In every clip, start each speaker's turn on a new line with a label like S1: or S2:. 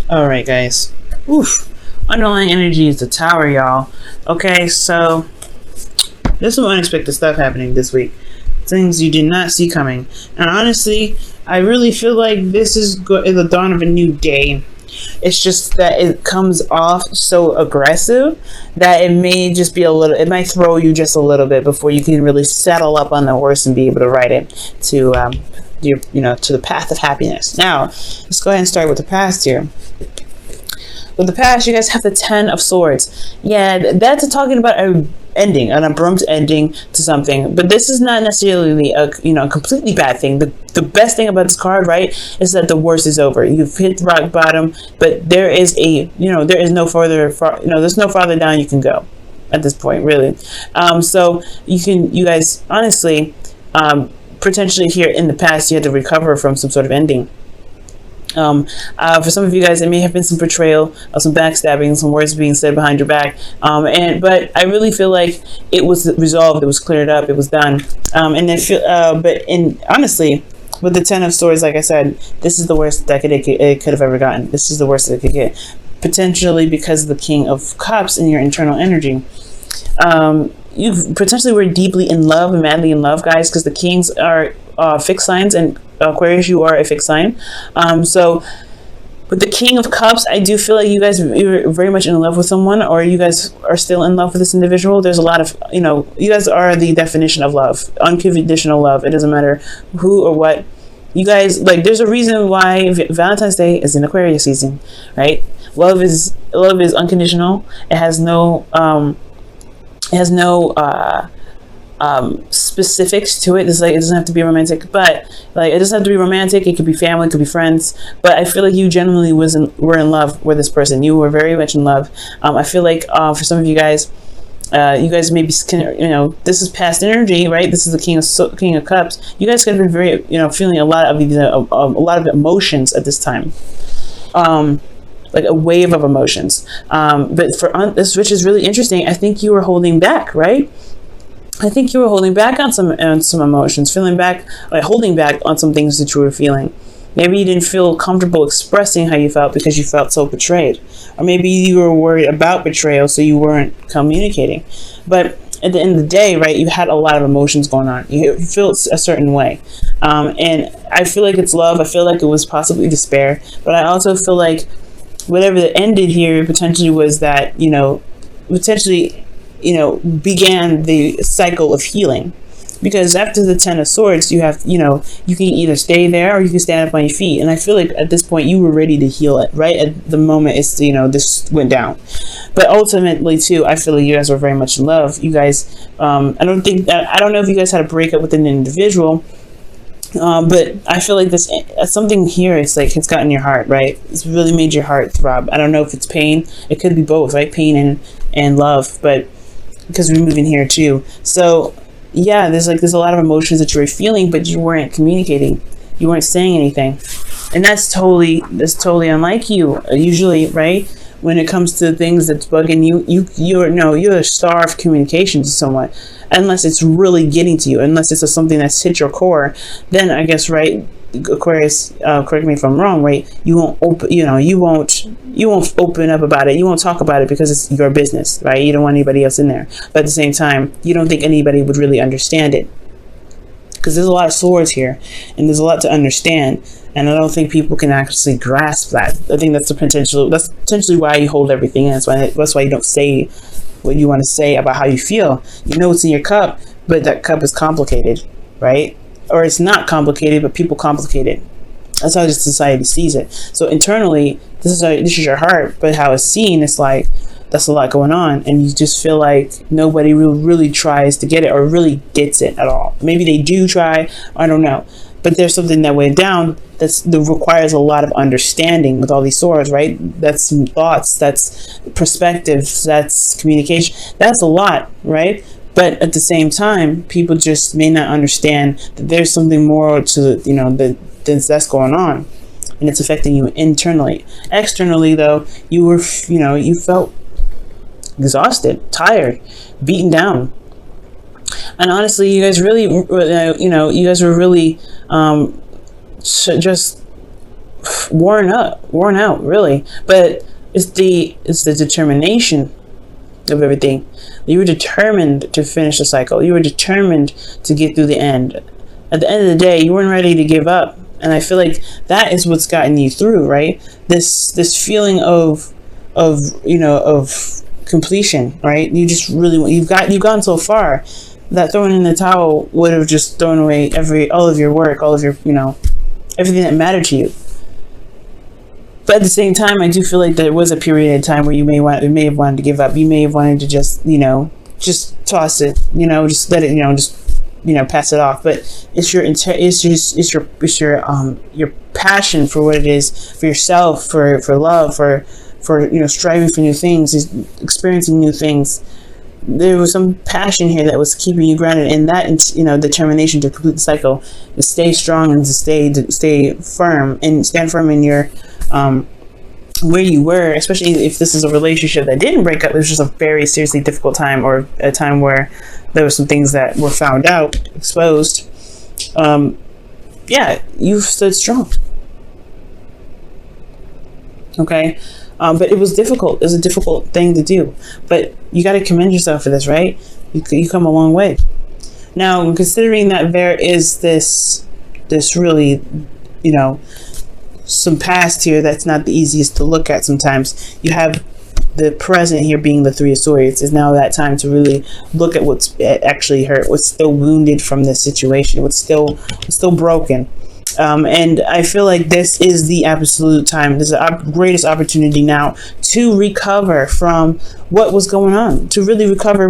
S1: Alright, guys. Oof. Underlying energy is the Tower, y'all. Okay, so there's some unexpected stuff happening this week. Things you did not see coming. And honestly, I really feel like this is the dawn of a new day. It's just that it comes off so aggressive that it may just be it might throw you just a little bit before you can really settle up on the horse and be able to ride it to to the path of happiness. Now, let's go ahead and start with the past here. With the past, you guys have the Ten of Swords. Yeah, that's talking about an abrupt ending to something. But this is not necessarily a completely bad thing. The best thing about this card, right, is that the worst is over. You've hit rock bottom, but there is there's no farther down you can go at this point, really. So you guys honestly, potentially here in the past, you had to recover from some sort of ending. For some of you guys, it may have been some betrayal, some backstabbing, some words being said behind your back. But I really feel like it was resolved, it was cleared up, it was done. Honestly, with the Ten of Swords, like I said, this is the worst that it could have ever gotten. This is the worst that it could get, potentially because of the King of Cups and your internal energy. You potentially were deeply in love and madly in love, guys, because the Kings are fixed signs, and Aquarius, you are a fixed sign. So with the King of Cups, I do feel like you guys are very much in love with someone, or you guys are still in love with this individual. There's a lot of, you guys are the definition of love, unconditional love. It doesn't matter who or what. You guys, there's a reason why Valentine's Day is in Aquarius season, right? Love is unconditional. It has no specifics to it. It's it doesn't have to be romantic, but it doesn't have to be romantic. It could be family, it could be friends. But I feel like you genuinely were in love with this person. You were very much in love. I feel like for some of you guys, maybe this is past energy, right? This is the King of Cups. You guys could have been very feeling a lot of emotions at this time. Like a wave of emotions. But for this, which is really interesting, I think you were holding back, right? I think you were holding back on some emotions, holding back on some things that you were feeling. Maybe you didn't feel comfortable expressing how you felt because you felt so betrayed. Or maybe you were worried about betrayal, so you weren't communicating. But at the end of the day, right, you had a lot of emotions going on. You felt a certain way. And I feel like it's love. I feel like it was possibly despair. But I also feel like whatever that ended here potentially was that, began the cycle of healing. Because after the Ten of Swords, you have, you can either stay there or you can stand up on your feet. And I feel like at this point you were ready to heal it, right? At the moment this went down. But ultimately too, I feel like you guys were very much in love. You guys, I don't know if you guys had a breakup with an individual, but I feel like something here, it's gotten your heart, right? It's really made your heart throb. I don't know if it's pain. It could be both, right? Pain and love, but because we're moving here too. So yeah, there's a lot of emotions that you were feeling, but you weren't communicating. You weren't saying anything. And that's totally unlike you, usually, right? When it comes to things that's bugging you, you're a star of communication to someone. Unless it's really getting to you, unless it's something that's hit your core, then I guess, right, Aquarius, correct me if I'm wrong, right? You won't open up about it. You won't talk about it because it's your business, right? You don't want anybody else in there. But at the same time, you don't think anybody would really understand it, because there's a lot of swords here, and there's a lot to understand. And I don't think people can actually grasp that. I think that's potentially why you hold everything in. That's why you don't say what you want to say about how you feel. You know it's in your cup, but that cup is complicated, right? Or it's not complicated, but people complicate it. That's how this society sees it. So internally, this is your heart, but how it's seen, it's like that's a lot going on, and you just feel like nobody really tries to get it or really gets it at all. Maybe they do try, I don't know. But there's something that went down that requires a lot of understanding with all these swords, right? That's some thoughts, that's perspectives, that's communication. That's a lot, right? But at the same time, people just may not understand that there's something more to that's going on, and it's affecting you internally. Externally, though, you felt exhausted, tired, beaten down. And honestly, you guys really, you guys were really just worn out, really. But it's the determination of everything. You were determined to finish the cycle. You were determined to get through the end. At the end of the day, you weren't ready to give up. And I feel like that is what's gotten you through, right? This feeling of completion, right? You've gone so far that throwing in the towel would have just thrown away all of your work, all of your, everything that mattered to you. But at the same time, I do feel like there was a period of time where you may have wanted to give up. You may have wanted to just toss it, just let it, pass it off. But it's your passion for what it is, for yourself, for love, for striving for new things, experiencing new things. There was some passion here that was keeping you grounded, and that determination to complete the cycle, to stay strong and to stay firm and stand firm in your where you were, especially if this is a relationship that didn't break up. It was just a very seriously difficult time, or a time where there were some things that were found out, exposed. You've stood strong. Okay. But it was difficult. It was a difficult thing to do. But you got to commend yourself for this, right? You come a long way. Now, considering that there is this really, some past here that's not the easiest to look at sometimes. You have the present here being the Three of Swords. Is now that time to really look at what's actually hurt, what's still wounded from this situation, what's still broken. And I feel like this is the absolute time. This is the greatest opportunity now to recover from what was going on, to really recover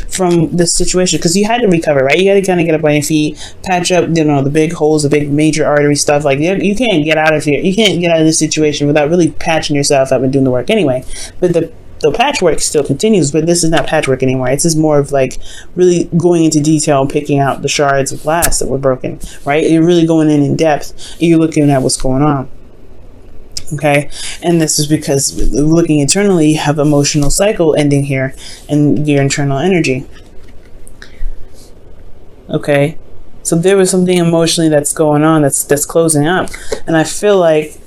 S1: from this situation, because you had to recover, right? You had to kind of get up on your feet, patch up, the big holes, the big major artery stuff. Like, you can't get out of here. You can't get out of this situation without really patching yourself up and doing the work anyway. But the patchwork still continues, but this is not patchwork anymore. It's just more of like really going into detail and picking out the shards of glass that were broken, right? You're really going in depth, and you're looking at what's going on. Okay. And this is because looking internally, you have emotional cycle ending here and your internal energy. Okay. So there was something emotionally that's going on, that's closing up. And I feel like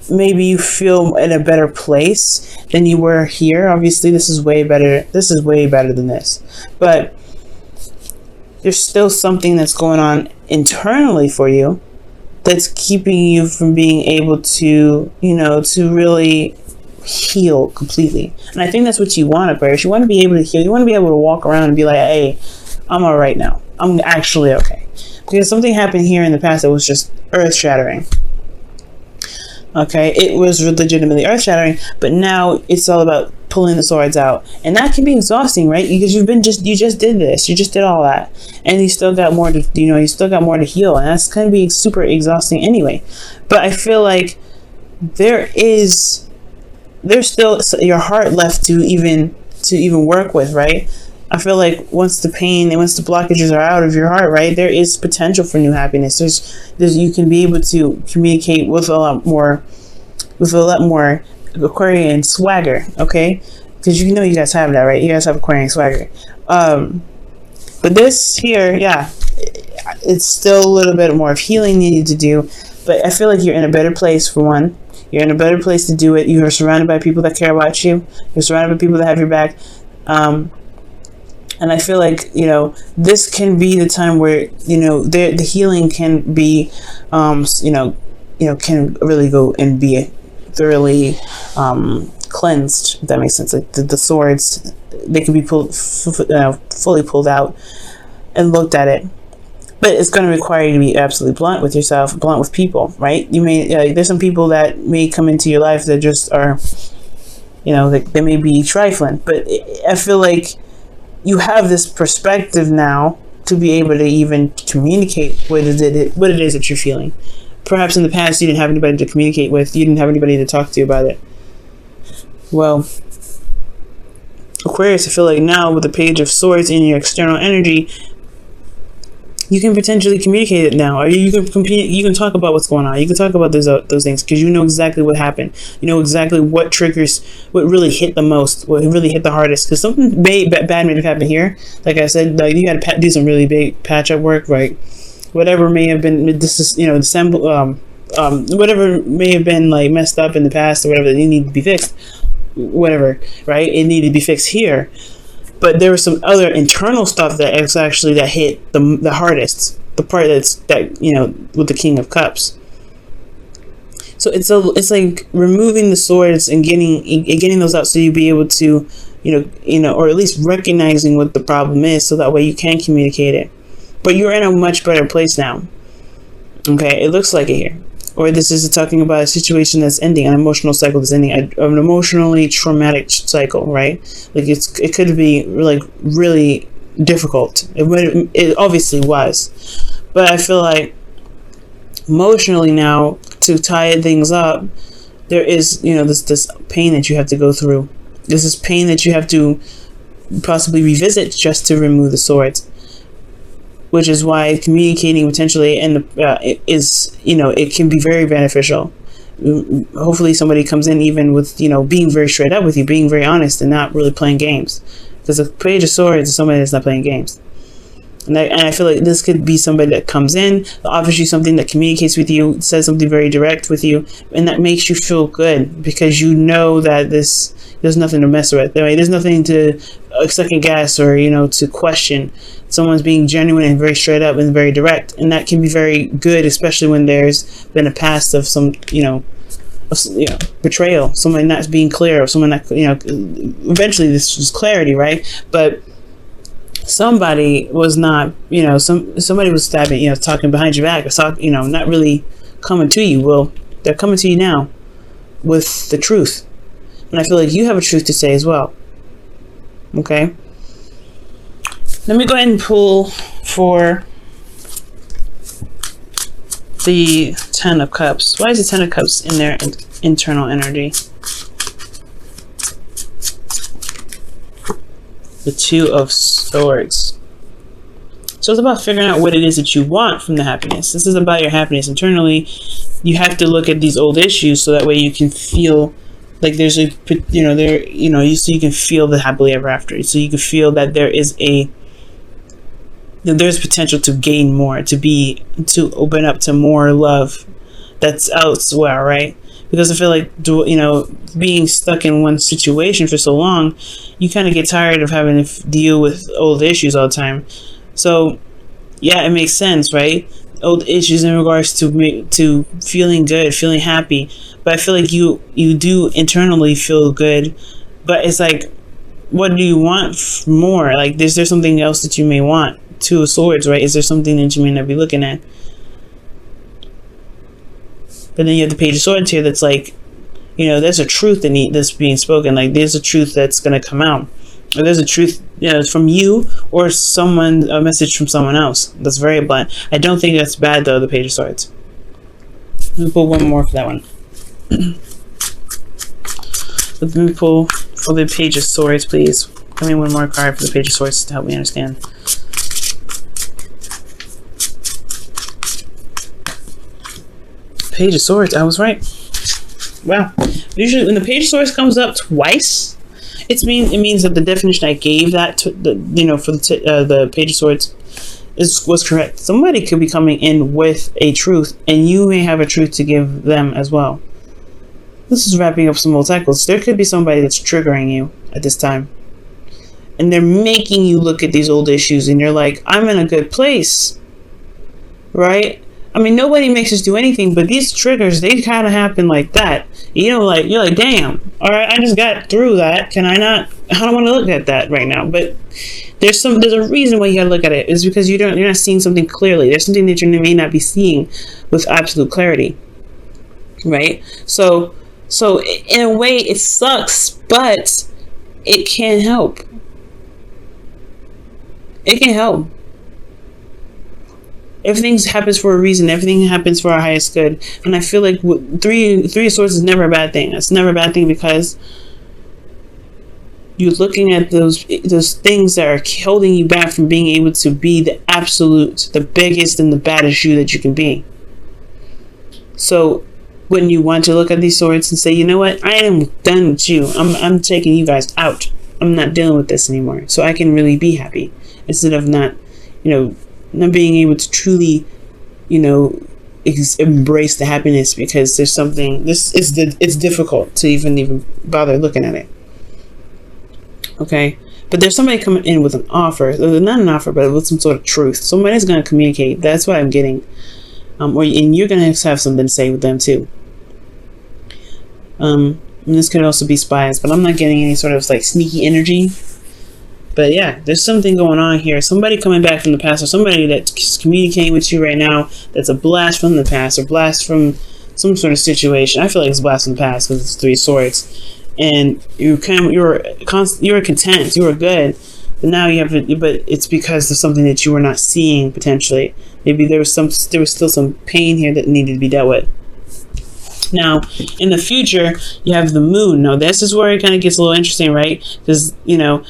S1: maybe you feel in a better place than you were here. Obviously, this is way better. This is way better than this. But there's still something that's going on internally for you that's keeping you from being able to, to really heal completely. And I think that's what you want, Aquarius. You want to be able to heal. You want to be able to walk around and be like, hey, I'm all right now. I'm actually okay. Because something happened here in the past that was just earth-shattering. Okay, it was legitimately earth-shattering, but now it's all about pulling the swords out, and that can be exhausting, right? Because you just did this, you just did all that, and you still got more to, you still got more to heal, and that's going to be super exhausting anyway. But I feel like there's still your heart left to even work with, right? I feel like once the pain and once the blockages are out of your heart, right, there is potential for new happiness. There's you can be able to communicate with a lot more Aquarian swagger, okay? Because you guys have that, right? You guys have Aquarian swagger. But this here, yeah, it's still a little bit more of healing needed to do. But I feel like you're in a better place for one. You're in a better place to do it. You are surrounded by people that care about you. You're surrounded by people that have your back. And I feel like, this can be the time where, the healing can be, can really go and be thoroughly cleansed, if that makes sense. Like the swords, they can be fully pulled out and looked at it. But it's going to require you to be absolutely blunt with yourself, blunt with people, right? You may, there's some people that may come into your life that just are, they may be trifling. But I feel like you have this perspective now to be able to even communicate what it is that you're feeling. Perhaps in the past you didn't have anybody to communicate with. You didn't have anybody to talk to about it. Well, Aquarius, I feel like now with the Page of Swords in your external energy, you can potentially communicate it now. Or you can talk about what's going on. You can talk about those things because you know exactly what happened. You know exactly what triggers, what really hit the most, what really hit the hardest. Because something bad may have happened here. Like I said, like you got to do some really big patch-up work, right? Whatever may have been, this is, whatever may have been like messed up in the past or whatever that need to be fixed, whatever, right? It needed to be fixed here. But there was some other internal stuff that hit the hardest, the part that with the King of Cups. So it's like removing the swords and getting those out, so you be able to or at least recognizing what the problem is, so that way you can communicate it. But you're in a much better place now. Okay, it looks like it here. Or this is talking about a situation that's ending, an emotional cycle that's ending, an emotionally traumatic cycle, right? Like it could be like really difficult. It obviously was, but I feel like emotionally now, to tie things up, there is this pain that you have to go through. There's this pain that you have to possibly revisit just to remove the swords. Which is why communicating potentially it can be very beneficial. Hopefully somebody comes in even with being very straight up with you, being very honest, and not really playing games. Because the Page of Swords is somebody that's not playing games. And I feel like this could be somebody that comes in, offers you something, that communicates with you, says something very direct with you, and that makes you feel good, because you know that there's nothing to mess with. There's nothing to second guess or to question. Someone's being genuine and very straight up and very direct, and that can be very good, especially when there's been a past of some betrayal, someone not being clear, or someone that eventually this was clarity, right? But somebody was not, somebody was stabbing, talking behind your back, or not really coming to you. Well, they're coming to you now with the truth, and I feel like you have a truth to say as well. Okay, let me go ahead and pull for the Ten of Cups. Why is the Ten of Cups in their internal energy? The Two of Swords. So it's about figuring out what it is that you want from the happiness. This is about your happiness internally. You have to look at these old issues, so that way you can feel like there's so you can feel the happily ever after. So you can feel that there's potential to gain more, to open up to more love that's elsewhere, right? Because I feel like being stuck in one situation for so long, you kind of get tired of having to deal with old issues all the time. So yeah, it makes sense, right? Old issues in regards to feeling good, feeling happy. But I feel like you do internally feel good, but it's like, what do you want more? Like, is there something else that you may want? Two of Swords, right? Is there something that you may not be looking at? But then you have the Page of Swords here that's like, there's a truth that's being spoken. Like, there's a truth that's going to come out. Or there's a truth from you, or a message from someone else. That's very blunt. I don't think that's bad, though, the Page of Swords. Let me pull one more for that one. Let me pull for the Page of Swords, please. Give me one more card for the Page of Swords to help me understand. Page of Swords, I was right. Wow. Usually when the Page of Swords comes up twice, it means that the definition I gave that to for the Page of Swords was correct. Somebody could be coming in with a truth, and you may have a truth to give them as well. This is wrapping up some old cycles. There could be somebody that's triggering you at this time, and they're making you look at these old issues, and you're like, I'm in a good place, right? I mean, nobody makes us do anything, but these triggers, they kind of happen like that. You're like, damn, all right, I just got through that. Can I not? I don't want to look at that right now. But there's a reason why you gotta look at it. It's because you're not seeing something clearly. There's something that you may not be seeing with absolute clarity, right? So in a way, it sucks, but it can help. It can help. Everything happens for a reason. Everything happens for our highest good. And I feel like three of Swords is never a bad thing. It's never a bad thing, because you're looking at those things that are holding you back from being able to be the absolute, the biggest and the baddest you that you can be. So when you want to look at these swords and say, you know what, I am done with you. I'm taking you guys out. I'm not dealing with this anymore. So I can really be happy, instead of not being able to truly, embrace the happiness, because there's something, it's difficult to even bother looking at it. Okay, but there's somebody coming in with an offer, not an offer, but with some sort of truth. Somebody's going to communicate. That's what I'm getting. And you're going to have something to say with them too. And this could also be spies, but I'm not getting any sort of like sneaky energy. But yeah, there's something going on here. Somebody coming back from the past, or somebody that's communicating with you right now that's a blast from the past, or blast from some sort of situation. I feel like it's a blast from the past because it's 3 swords. And you were content, you were good, but now you have to, but it's because of something that you were not seeing potentially. Maybe there was still some pain here that needed to be dealt with. Now, in the future, you have the moon. Now, this is where it kind of gets a little interesting, right? Because, you know,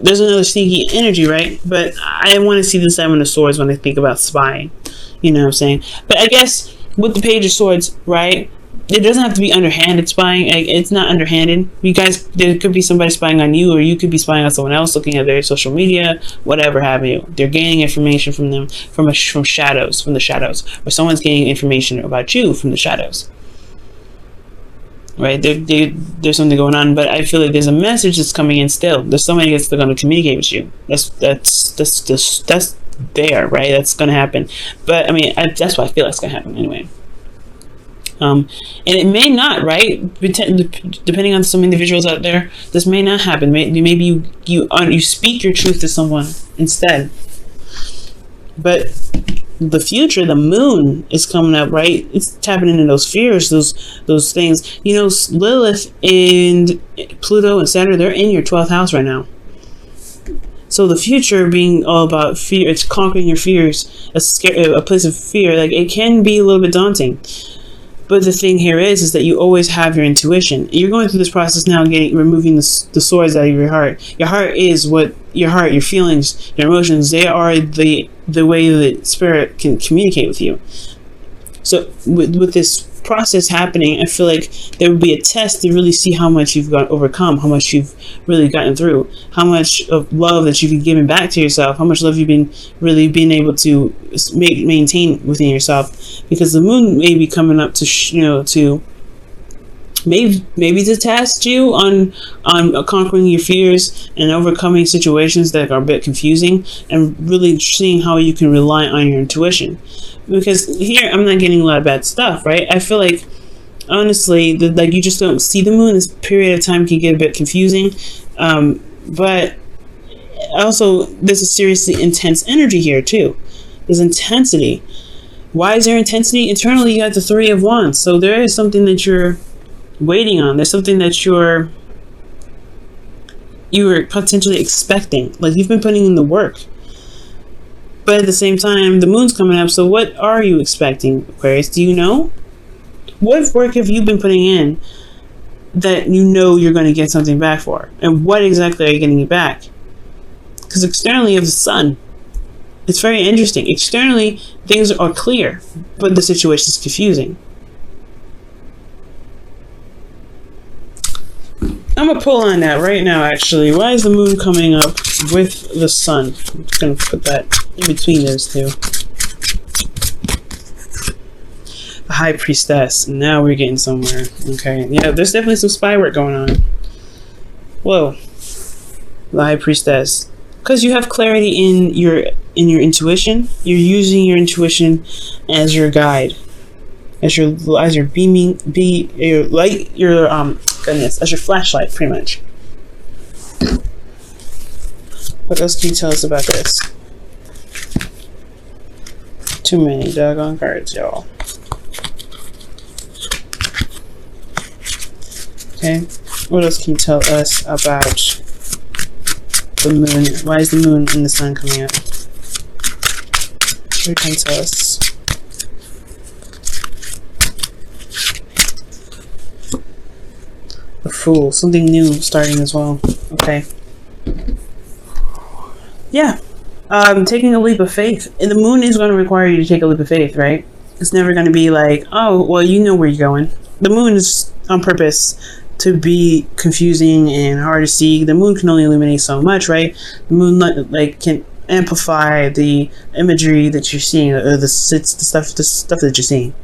S1: there's another sneaky energy, right? But I want to see the 7 of Swords when I think about spying. You know what I'm saying? But I guess with the Page of Swords, right? It doesn't have to be underhanded spying. It's not underhanded. You guys, there could be somebody spying on you, or you could be spying on someone else, looking at their social media, whatever have you. They're gaining information from them, from the shadows, or someone's gaining information about you from the shadows. Right? There's something going on, but I feel like there's a message that's coming in still. There's somebody that's going to communicate with you. That's there, right? That's going to happen. But I mean, that's what I feel like it's going to happen anyway. And it may not, right? Depending on some individuals out there, this may not happen. Maybe you speak your truth to someone instead. But the future, the moon is coming up, right? It's tapping into those fears, those things. You know, Lilith and Pluto and Saturn, they're in your 12th house right now. So the future being all about fear, it's conquering your fears, a place of fear. Like, it can be a little bit daunting. But the thing here is that you always have your intuition. You're going through this process now, removing the swords out of your heart. Your heart is what your feelings, your emotions, they are the way that spirit can communicate with you. So with this process happening, I feel like there would be a test to really see how much you've overcome, how much you've really gotten through, how much of love that you've been giving back to yourself, how much love you've been able to maintain within yourself. Because the moon may be coming up to maybe to test you on conquering your fears and overcoming situations that are a bit confusing, and really seeing how you can rely on your intuition. Because here I'm not getting a lot of bad stuff, right? I feel like, honestly, like, you just don't see the moon. This period of time can get a bit confusing, but also there's a seriously intense energy here too. There's intensity. Why is there intensity? Internally, you got the 3 of Wands, so there is something that you're waiting on. There's something that you were potentially expecting. Like, you've been putting in the work. But at the same time, the moon's coming up, so what are you expecting, Aquarius? Do you know? What work have you been putting in that you know you're going to get something back for? And what exactly are you getting back? Because externally you have the sun. It's very interesting. Externally, things are clear, but the situation is confusing. I'm going to pull on that right now, actually. Why is the moon coming up with the sun? I'm just going to put that in between those two. The High Priestess. Now we're getting somewhere. Okay. Yeah, there's definitely some spy work going on. Whoa. The High Priestess. Because you have clarity in your intuition. You're using your intuition as your guide. As your beaming, your light, as your flashlight, pretty much. What else can you tell us about this? Too many doggone cards, y'all. Okay, what else can you tell us about the moon? Why is the moon and the sun coming up? What can you tell us? The Fool, something new starting as well. Okay. Yeah. Taking a leap of faith. And the moon is going to require you to take a leap of faith, right? It's never going to be like, oh, well, you know where you're going. The moon is on purpose to be confusing and hard to see. The moon can only illuminate so much, right? The moon, like, amplify the imagery that you're seeing, or the stuff that you're seeing.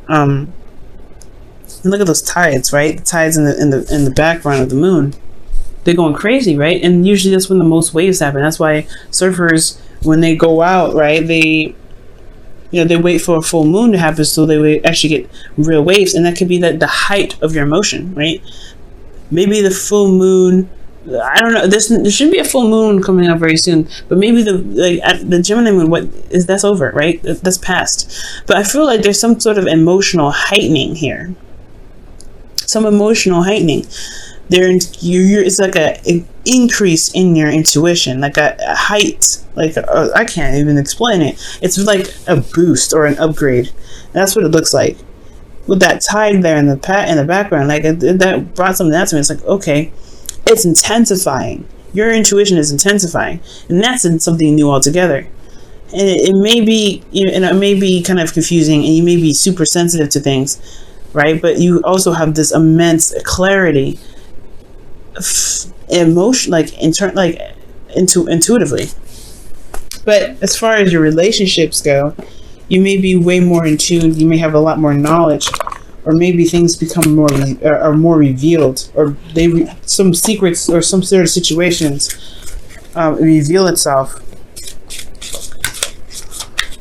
S1: And look at those tides, right? The tides in the background of the moon. They're going crazy, right? And usually that's when the most waves happen. That's why surfers, when they go out, right, they wait for a full moon to happen so they actually get real waves, and that could be the height of your emotion, right? Maybe the full moon, I don't know. There should be a full moon coming up very soon, but maybe the Gemini moon, that's over, right? That's past. But I feel like there's some sort of emotional heightening here. Some emotional heightening. It's like an increase in your intuition, like a height. Like I can't even explain it. It's like a boost or an upgrade. That's what it looks like. With that tide there in the background, like that brought something out to me. It's like, okay, it's intensifying. Your intuition is intensifying, and that's something new altogether. And it may be, and it may be kind of confusing, and you may be super sensitive to things, right? But you also have this immense clarity, emotion, intuitively. But as far as your relationships go, you may be way more in tune. You may have a lot more knowledge, or maybe things become more revealed, or some secrets or some sort of situations reveal itself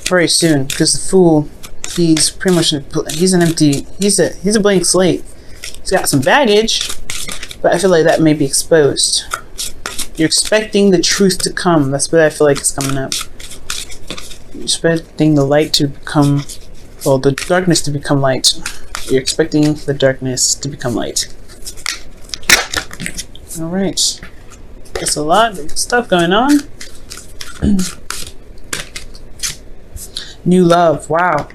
S1: very soon. Because the Fool, he's pretty much he's a blank slate. He's got some baggage, but I feel like that may be exposed. You're expecting the truth to come. That's what I feel like is coming up. You're expecting the light to become, well, the darkness to become light. You're expecting the darkness to become light. Alright. There's a lot of stuff going on. New love. Wow.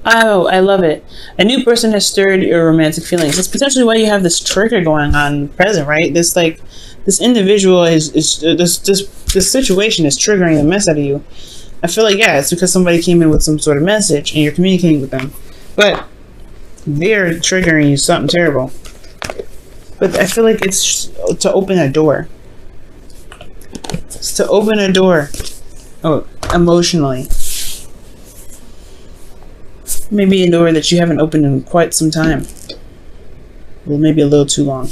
S1: Oh, I love it. A new person has stirred your romantic feelings. That's potentially why you have this trigger going on in the present, right? This individual this situation is triggering the mess out of you. I feel like, yeah, it's because somebody came in with some sort of message and you're communicating with them. But they're triggering you something terrible. But I feel like it's to open a door. It's to open a door. Oh, emotionally. Maybe a door that you haven't opened in quite some time. Well, maybe a little too long.